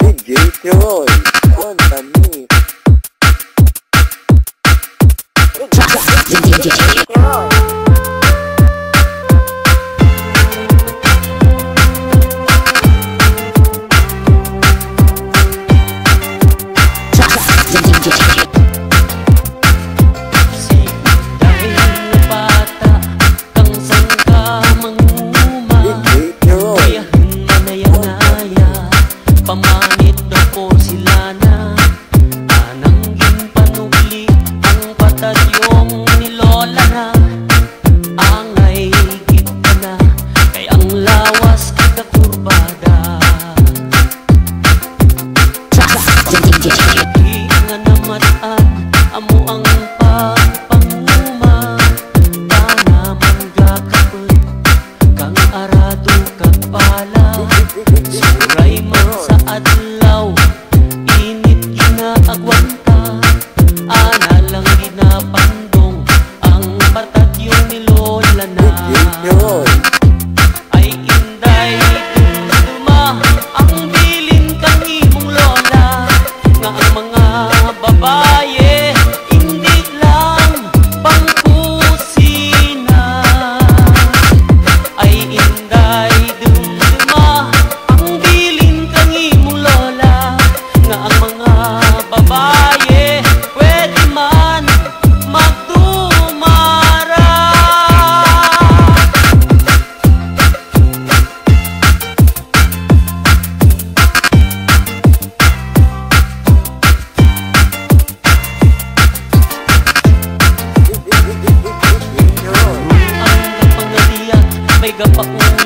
DJ Troy on the mix. DJ Troy. Pamanit na po sila na anangging panugli ang patadyong ni Lola na angay kita na kay ang lawas at kakurbada di nga namat-at amo ang pagpanguma tanaman gakapit kang arado kag pala suray man sa adlaw init ginaagwanta ana lang ginapandong ang patadyong ni Lola na ay inday duma ang bilin kang imong lola nga ang mga babaye hindi lang pangkusina ay inday duma ang bilin kang imong lola nga ang mga babaye pwede man magdumara. Ang kapangalian may gapauli